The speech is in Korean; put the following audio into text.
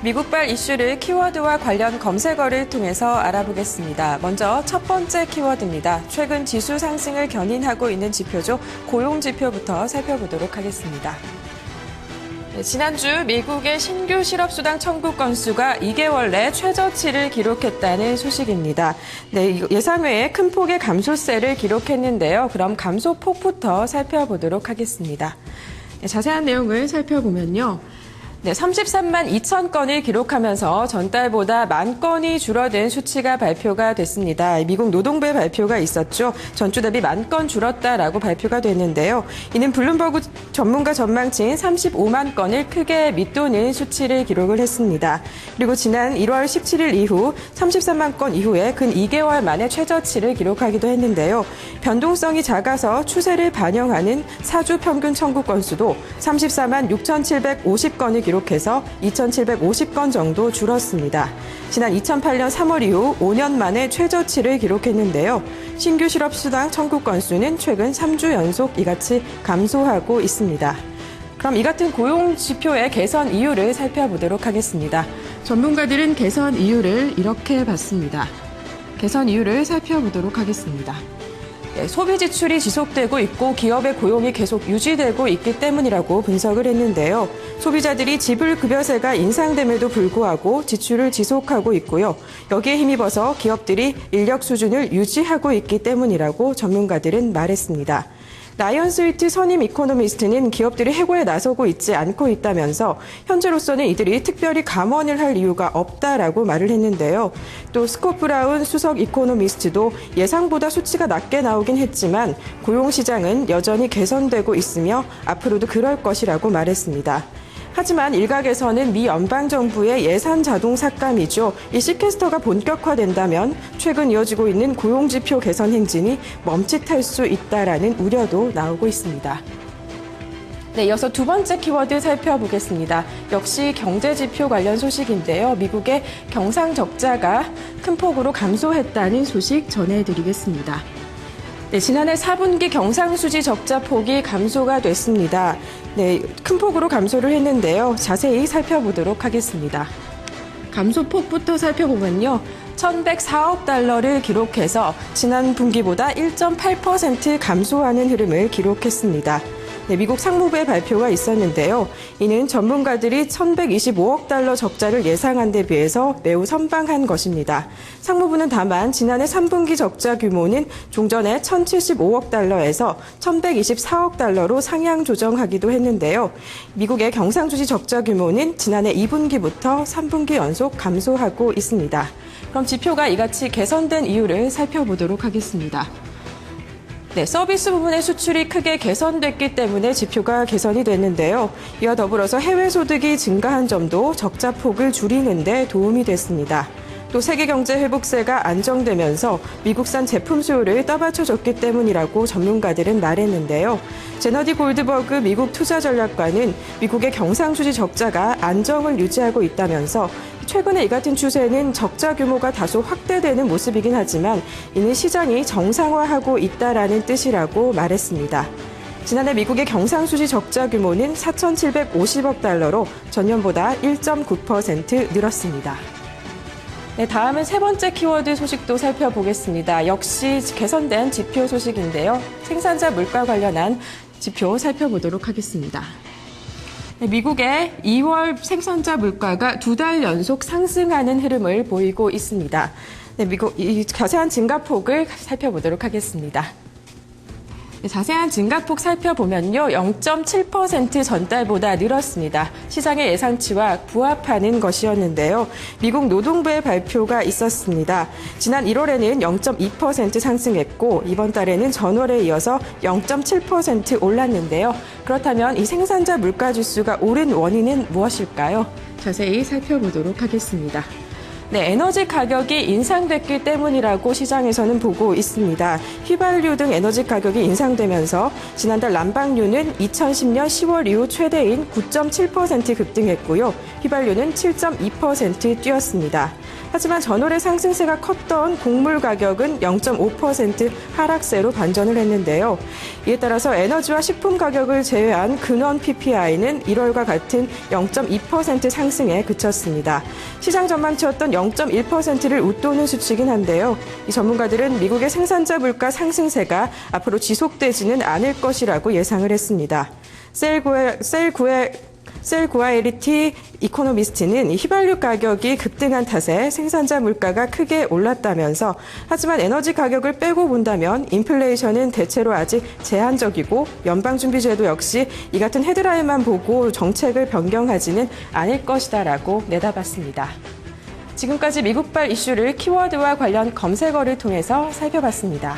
미국발 이슈를 키워드와 관련 검색어를 통해서 알아보겠습니다. 먼저 첫 번째 키워드입니다. 최근 지수 상승을 견인하고 있는 지표죠. 고용지표부터 살펴보도록 하겠습니다. 지난주 미국의 신규 실업수당 청구 건수가 2개월 내 최저치를 기록했다는 소식입니다. 예상 외에 큰 폭의 감소세를 기록했는데요. 그럼 감소폭부터 살펴보도록 하겠습니다. 자세한 내용을 살펴보면요. 33만 2천 건을 기록하면서 전달보다 1만 건이 줄어든 수치가 발표가 됐습니다. 미국 노동부의 발표가 있었죠. 전주 대비 1만 건 줄었다라고 발표가 됐는데요. 이는 블룸버그 전문가 전망치인 35만 건을 크게 밑도는 수치를 기록을 했습니다. 그리고 지난 1월 17일 이후 33만 건 이후에 근 2개월 만에 최저치를 기록하기도 했는데요. 변동성이 작아서 추세를 반영하는 4주 평균 청구 건수도 34만 6,750건을 기록해서 2,750건 정도 줄었습니다. 지난 2008년 3월 이후 5년 만에 최저치를 기록했는데요. 신규 실업수당 청구 건수는 최근 3주 연속 이같이 감소하고 있습니다. 그럼 이 같은 고용 지표의 개선 이유를 살펴보도록 하겠습니다. 전문가들은 개선 이유를 이렇게 봤습니다. 개선 이유를 살펴보도록 하겠습니다. 소비 지출이 지속되고 있고 기업의 고용이 계속 유지되고 있기 때문이라고 분석을 했는데요. 소비자들이 지불급여세가 인상됨에도 불구하고 지출을 지속하고 있고요. 여기에 힘입어서 기업들이 인력 수준을 유지하고 있기 때문이라고 전문가들은 말했습니다. 라이언 스위트 선임 이코노미스트는 기업들이 해고에 나서고 있지 않고 있다면서 현재로서는 이들이 특별히 감원을 할 이유가 없다라고 말을 했는데요. 또 스콧 브라운 수석 이코노미스트도 예상보다 수치가 낮게 나오긴 했지만 고용시장은 여전히 개선되고 있으며 앞으로도 그럴 것이라고 말했습니다. 하지만 일각에서는 미 연방정부의 예산 자동 삭감이죠. 이 시캐스터가 본격화된다면 최근 이어지고 있는 고용지표 개선 행진이 멈칫할 수 있다라는 우려도 나오고 있습니다. 이어서 두 번째 키워드 살펴보겠습니다. 역시 경제지표 관련 소식인데요. 미국의 경상적자가 큰 폭으로 감소했다는 소식 전해드리겠습니다. 지난해 4분기 경상수지 적자 폭이 감소가 됐습니다. 큰 폭으로 감소를 했는데요. 자세히 살펴보도록 하겠습니다. 감소폭부터 살펴보면요. 1,104억 달러를 기록해서 지난 분기보다 1.8% 감소하는 흐름을 기록했습니다. 미국 상무부의 발표가 있었는데요. 이는 전문가들이 1,125억 달러 적자를 예상한 데 비해서 매우 선방한 것입니다. 상무부는 다만 지난해 3분기 적자 규모는 종전에 1,075억 달러에서 1,124억 달러로 상향 조정하기도 했는데요. 미국의 경상수지 적자 규모는 지난해 2분기부터 3분기 연속 감소하고 있습니다. 그럼 지표가 이같이 개선된 이유를 살펴보도록 하겠습니다. 서비스 부분의 수출이 크게 개선됐기 때문에 지표가 개선이 됐는데요. 이와 더불어서 해외 소득이 증가한 점도 적자 폭을 줄이는 데 도움이 됐습니다. 또 세계 경제 회복세가 안정되면서 미국산 제품 수요를 떠받쳐줬기 때문이라고 전문가들은 말했는데요. 제너디 골드버그 미국 투자전략관은 미국의 경상수지 적자가 안정을 유지하고 있다면서 최근에 이 같은 추세는 적자 규모가 다소 확대되는 모습이긴 하지만 이는 시장이 정상화하고 있다라는 뜻이라고 말했습니다. 지난해 미국의 경상수지 적자 규모는 4,750억 달러로 전년보다 1.9% 늘었습니다. 다음은 세 번째 키워드 소식도 살펴보겠습니다. 역시 개선된 지표 소식인데요. 생산자 물가 관련한 지표 살펴보도록 하겠습니다. 미국의 2월 생산자 물가가 2달 연속 상승하는 흐름을 보이고 있습니다. 미국 이 자세한 증가폭을 살펴보도록 하겠습니다. 자세한 증가폭 살펴보면요. 0.7% 전달보다 늘었습니다. 시장의 예상치와 부합하는 것이었는데요. 미국 노동부의 발표가 있었습니다. 지난 1월에는 0.2% 상승했고 이번 달에는 전월에 이어서 0.7% 올랐는데요. 그렇다면 이 생산자 물가지수가 오른 원인은 무엇일까요? 자세히 살펴보도록 하겠습니다. 네, 에너지 가격이 인상됐기 때문이라고 시장에서는 보고 있습니다. 휘발유 등 에너지 가격이 인상되면서 지난달 난방유는 2010년 10월 이후 최대인 9.7% 급등했고요. 휘발유는 7.2% 뛰었습니다. 하지만 전월의 상승세가 컸던 곡물 가격은 0.5% 하락세로 반전을 했는데요. 이에 따라서 에너지와 식품 가격을 제외한 근원 PPI는 1월과 같은 0.2% 상승에 그쳤습니다. 시장 전망치였던 0.1%를 웃도는 수치긴 한데요. 이 전문가들은 미국의 생산자 물가 상승세가 앞으로 지속되지는 않을 것이라고 예상을 했습니다. 셀구아에리티 이코노미스트는 휘발유 가격이 급등한 탓에 생산자 물가가 크게 올랐다면서 하지만 에너지 가격을 빼고 본다면 인플레이션은 대체로 아직 제한적이고 연방준비제도 역시 이 같은 헤드라인만 보고 정책을 변경하지는 않을 것이다라고 내다봤습니다. 지금까지 미국발 이슈를 키워드와 관련 검색어를 통해서 살펴봤습니다.